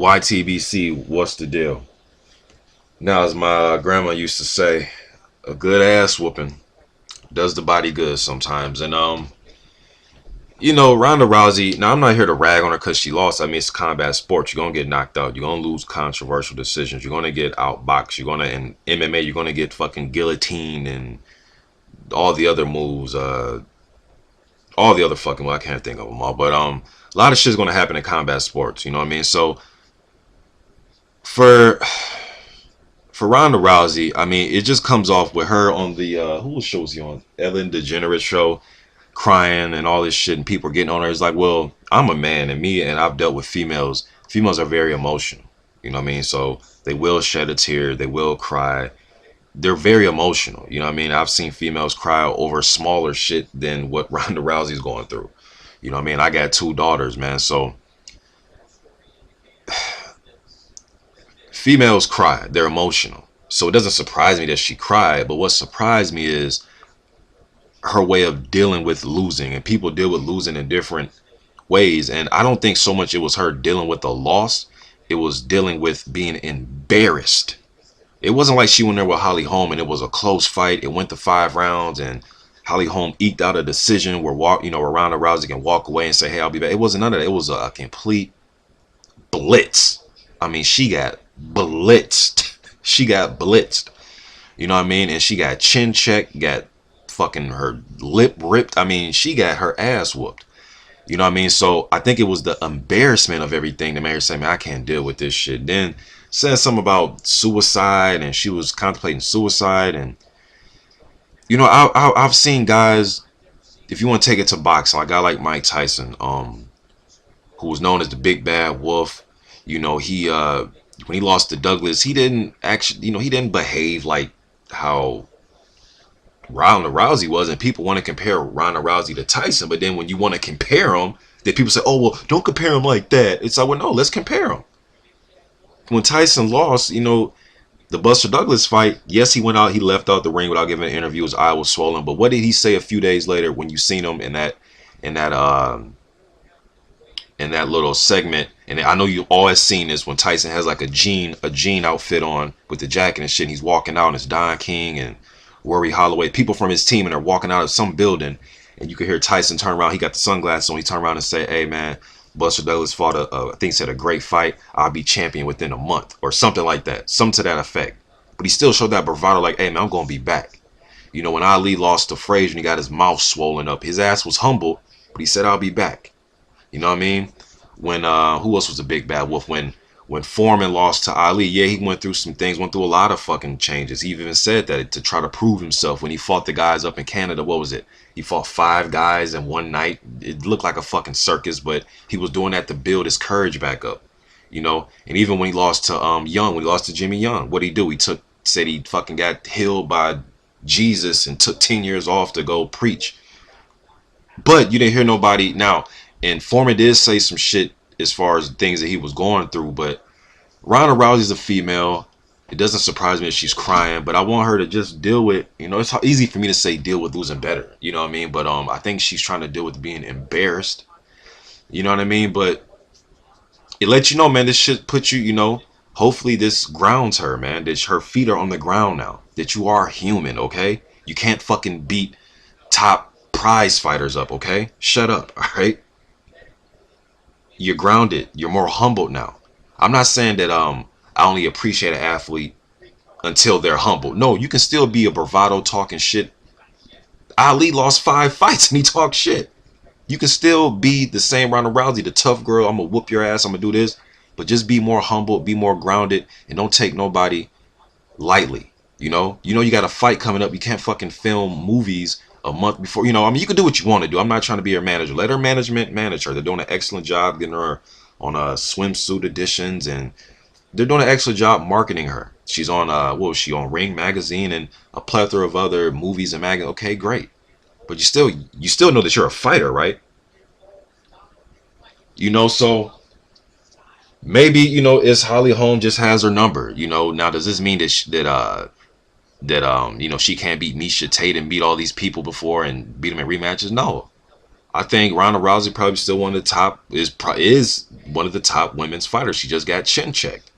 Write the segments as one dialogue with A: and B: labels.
A: YTBC, what's the deal? Now, as my grandma used to say, a good ass whooping does the body good sometimes. And Ronda Rousey. Now, I'm not here to rag on her because she lost. I mean, it's combat sports. You're gonna get knocked out. You're gonna lose controversial decisions. You're gonna get outboxed. You're gonna in MMA. You're gonna get fucking guillotine and all the other moves. All the other fucking. Well, I can't think of them all. But a lot of shit's gonna happen in combat sports. You know what I mean? So for for Ronda Rousey, I mean, it just comes off with her on the who show was he on? Ellen DeGeneres show, crying and all this shit, and people are getting on her. It's like, well, I'm a man, and I've dealt with females. Females are very emotional. You know what I mean? So they will shed a tear, they will cry. They're very emotional. You know what I mean? I've seen females cry over smaller shit than what Ronda Rousey's going through. You know what I mean? I got two daughters, man. So females cry. They're emotional. So it doesn't surprise me that she cried. But what surprised me is her way of dealing with losing. And people deal with losing in different ways. And I don't think so much it was her dealing with the loss. It was dealing with being embarrassed. It wasn't like she went there with Holly Holm and it was a close fight. It went to 5 rounds and Holly Holm eked out a decision where where Ronda Rousey can walk away and say, "Hey, I'll be back." It wasn't none of that. It was a complete blitz. I mean, she got blitzed. She got blitzed. You know what I mean? And she got chin checked, got fucking her lip ripped. I mean, she got her ass whooped. You know what I mean? So I think it was the embarrassment of everything that made her say, "Man, I can't deal with this shit." Then said something about suicide, and she was contemplating suicide. And I've seen guys. If you want to take it to boxing, like a guy like Mike Tyson, who was known as the Big Bad Wolf. He when he lost to Douglas, he didn't actually, he didn't behave like how Ronda Rousey was, and people want to compare Ronda Rousey to Tyson, but then when you want to compare them, then people say, "Oh, well, don't compare him like that." It's like, well, no, let's compare them. When Tyson lost, the Buster Douglas fight, yes, he went out, he left out the ring without giving an interview. His eye was swollen, but what did he say a few days later when you seen him in that little segment? And I know you all have seen this when Tyson has like a jean outfit on with the jacket and shit. And he's walking out, and it's Don King and Rory Holloway, people from his team, and they're walking out of some building, and you can hear Tyson turn around. He got the sunglasses on. He turned around and say, "Hey, man, Buster Douglas fought I think he said a great fight. I'll be champion within a month," or something like that, something to that effect. But he still showed that bravado, like, "Hey, man, I'm gonna be back." When Ali lost to Frazier and he got his mouth swollen up, his ass was humbled, but he said, "I'll be back." You know what I mean? When who else was a big bad wolf? When Foreman lost to Ali, yeah, he went through some things, went through a lot of fucking changes. He even said that to try to prove himself when he fought the guys up in Canada. What was it? He fought 5 guys in one night. It looked like a fucking circus, but he was doing that to build his courage back up. And even when he lost to Young, when he lost to Jimmy Young, what did he do? Said he fucking got healed by Jesus and took 10 years off to go preach. But you didn't hear nobody now. And Foreman did say some shit as far as things that he was going through. But Ronda Rousey's a female. It doesn't surprise me that she's crying, but I want her to just deal with, it's easy for me to say deal with losing better. You know what I mean? But I think she's trying to deal with being embarrassed. You know what I mean? But it lets you know, man, this shit puts you, hopefully this grounds her, man. That her feet are on the ground now. That you are human, okay? You can't fucking beat top prize fighters up, okay? Shut up, all right? You're grounded. You're more humbled now. I'm not saying that I only appreciate an athlete until they're humble. No, you can still be a bravado talking shit. Ali lost 5 fights and he talked shit. You can still be the same Ronda Rousey, the tough girl. I'm gonna whoop your ass. I'm gonna do this, but just be more humble, be more grounded, and don't take nobody lightly. You got a fight coming up. You can't fucking film movies a month before. I mean, you can do what you want to do. I'm not trying to be her manager. Let her management manage her. They're doing an excellent job getting her on swimsuit editions, and they're doing an excellent job marketing her. She's on what was she on Ring magazine and a plethora of other movies and magazines. Okay, great. But you still know that you're a fighter, right? So maybe it's Holly Holm just has her number. Now does this mean that she can't beat Misha Tate and beat all these people before and beat them in rematches? No. I think Ronda Rousey probably still one of the top is one of the top women's fighters. She just got chin checked.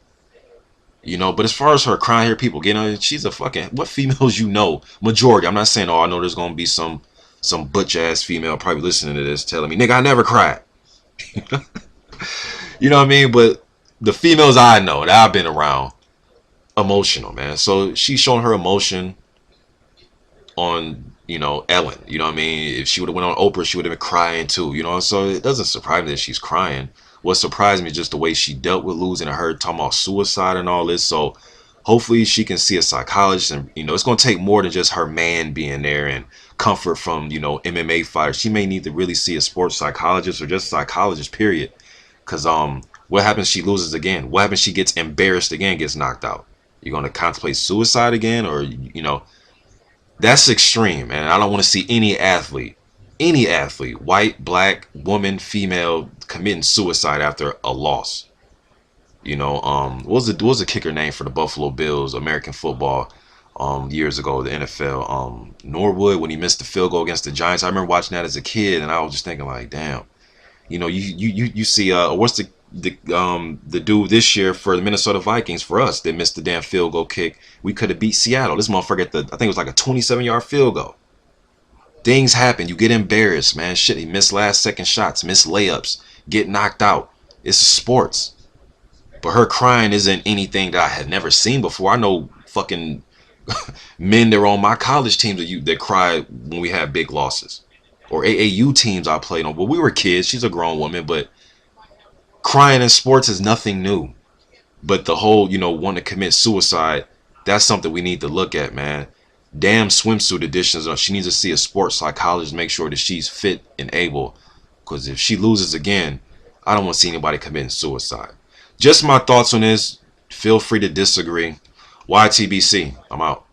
A: But as far as her crying here, people getting her, she's a fucking what females majority. I'm not saying I know there's gonna be some butch ass female probably listening to this telling me, nigga, I never cried. You know what I mean? But the females I know that I've been around, emotional, man. So she's showing her emotion on, Ellen. You know what I mean? If she would have went on Oprah, she would have been crying too. So it doesn't surprise me that she's crying. What surprised me is just the way she dealt with losing, and her talking about suicide and all this. So hopefully she can see a psychologist, and it's going to take more than just her man being there and comfort from MMA fighters. She may need to really see a sports psychologist or just psychologist, period. Because what happens if she loses again? What happens if she gets embarrassed again, gets knocked out? You're going to contemplate suicide again? Or that's extreme, and I don't want to see any athlete, white, black, woman, female, committing suicide after a loss. What was the kicker name for the Buffalo Bills, American football, years ago, the NFL? Norwood, when he missed the field goal against the Giants. I remember watching that as a kid, and I was just thinking like, damn. You see what's the dude this year for the Minnesota Vikings for us that missed the damn field goal kick. We could have beat Seattle. This motherfucker I think it was like a 27-yard field goal. Things happen. You get embarrassed, man. Shit, he missed last second shots, missed layups, get knocked out. It's sports. But her crying isn't anything that I had never seen before. I know fucking men that were on my college teams that cried when we had big losses. Or AAU teams I played on. Well, we were kids. She's a grown woman, but crying in sports is nothing new. But the whole, wanting to commit suicide, that's something we need to look at, man. Damn swimsuit editions. She needs to see a sports psychologist, make sure that she's fit and able. Because if she loses again, I don't want to see anybody committing suicide. Just my thoughts on this. Feel free to disagree. YTBC. I'm out.